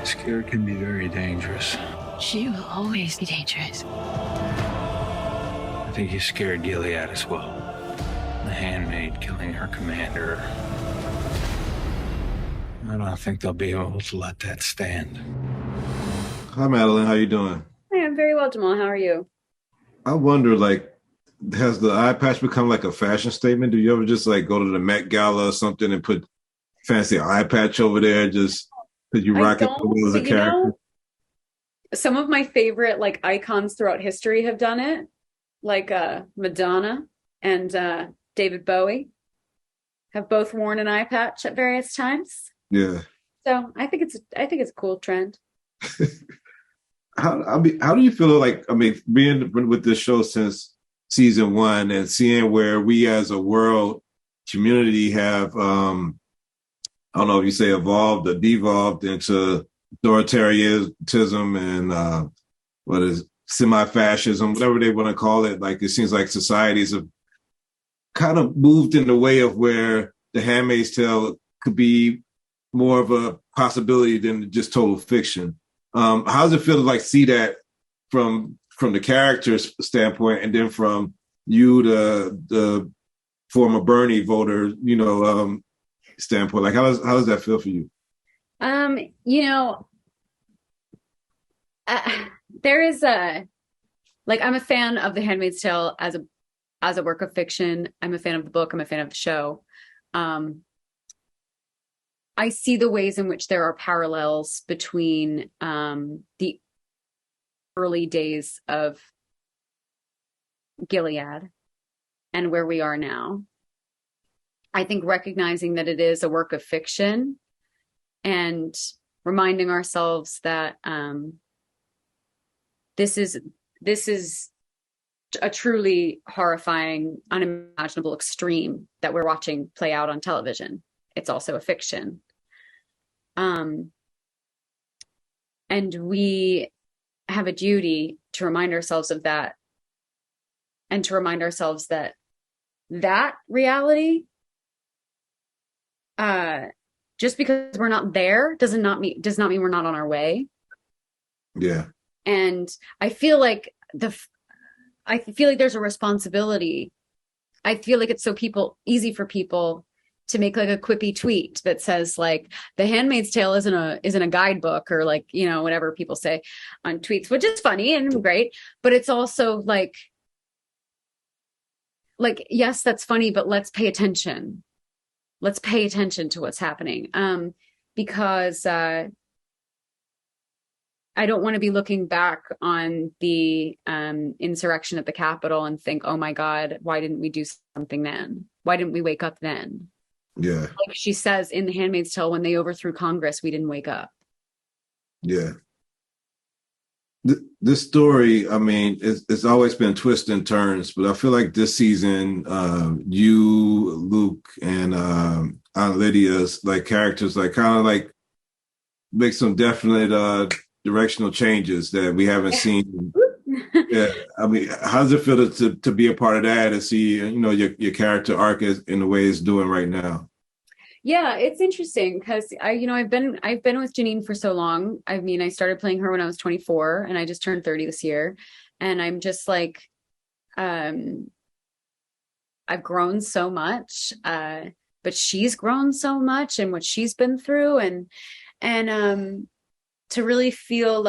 Scared can be very dangerous. She will always be dangerous. I think he scared Gilead as well. The Handmaid killing her commander. I don't think they'll be able to let that stand. Hi, Madeline. How you doing? Hi, I'm very well, Jamal. How are you? I wonder, has the eye patch become like a fashion statement? Do you ever just go to the Met Gala or something and put fancy eye patch over there just because you rock it as a character? Some of my favorite icons throughout history have done it, like Madonna and David Bowie have both worn an eye patch at various times. Yeah. So I think it's a cool trend. How do you feel being with this show since season 1 and seeing where we as a world community have I don't know if you say evolved or devolved into authoritarianism and what is semi-fascism, whatever they want to call it. It seems like societies have kind of moved in the way of where The Handmaid's Tale could be more of a possibility than just total fiction. How does it feel to see that from the character's standpoint, and then from you, the former Bernie voter, standpoint? How does that feel for you? There is I'm a fan of The Handmaid's Tale as a work of fiction. I'm a fan of the book. I'm a fan of the show. I see the ways in which there are parallels between the early days of Gilead and where we are now. I think recognizing that it is a work of fiction and reminding ourselves that this is a truly horrifying, unimaginable extreme that we're watching play out on television. It's also a fiction. And we have a duty to remind ourselves of that, and to remind ourselves that reality, just because we're not there does not mean we're not on our way. Yeah. And I feel like there's a responsibility. I feel like it's easy for people to make a quippy tweet that says The Handmaid's Tale isn't a guidebook, or whatever people say on tweets, which is funny and great, but it's also yes, that's funny, but let's pay attention. Let's pay attention to what's happening. Because I don't want to be looking back on the insurrection at the Capitol and think, oh my God, why didn't we do something then? Why didn't we wake up then? Yeah. Like she says in The Handmaid's Tale, when they overthrew Congress, we didn't wake up. Yeah. This story, it's always been twists and turns, but I feel like this season, you, Luke, and Aunt Lydia's characters make some definite directional changes that we haven't seen. Yeah, how does it feel to be a part of that and see your character arc in the way it's doing right now? Yeah, it's interesting because I've been with Janine for so long. I started playing her when I was 24, and I just turned 30 this year, and I'm just I've grown so much, but she's grown so much, and what she's been through, and to really feel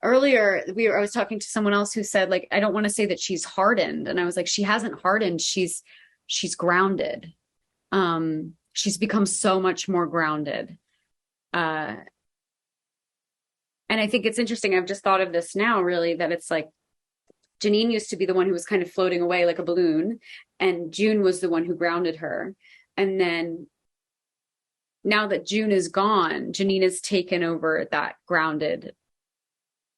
earlier, I was talking to someone else who said, I don't want to say that she's hardened. And I was like, she hasn't hardened. She's grounded. She's become so much more grounded. And I think it's interesting. I've just thought of this now, really, that it's Janine used to be the one who was kind of floating away like a balloon, and June was the one who grounded her. And then now that June is gone, Janine has taken over that grounded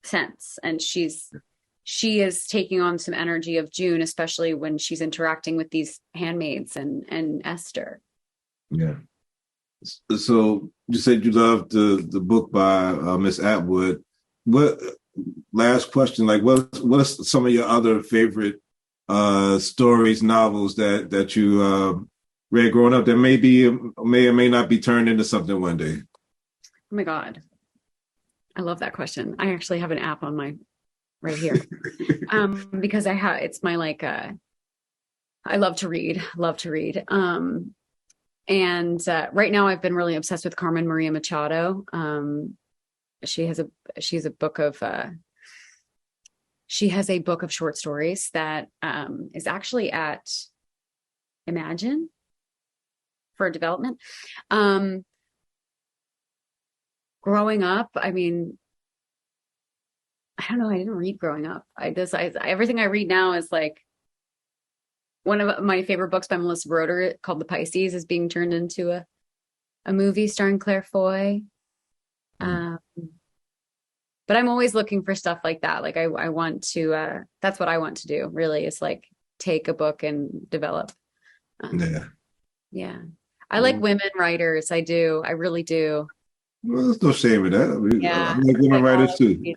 sense, and she is taking on some energy of June, especially when she's interacting with these handmaids and Esther. Yeah. So you said you loved the book by Miss Atwood. What, last question, what are some of your other favorite stories, novels that you read growing up that may or may not be turned into something one day? Oh my God. I love that question. I actually have an app on my right here. Because it's my like I love to read. And right now I've been really obsessed with Carmen Maria Machado. She has a book of short stories that is actually at Imagine for development. Growing up, I mean, I don't know, I didn't read growing up. Everything I read now is like, one of my favorite books by Melissa Broder called The Pisces is being turned into a movie starring Claire Foy. But I'm always looking for stuff like that. Like I want to, that's what I want to do really, is like take a book and develop. Yeah. I like women writers. I do. I really do. Well, there's no shame in that. I mean, Yeah. I like women writers too.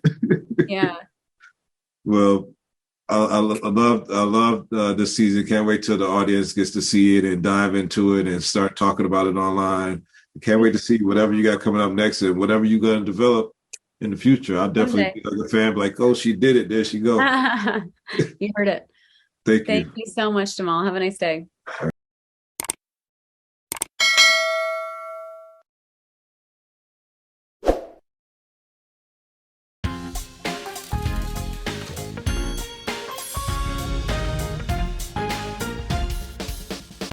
Yeah. Well, I love this season. Can't wait till the audience gets to see it and dive into it and start talking about it online. Can't wait to see whatever you got coming up next and whatever you're going to develop in the future. I'll definitely be like a fan, like, oh, she did it. There she go. You heard it. Thank you. Thank you so much, Jamal. Have a nice day.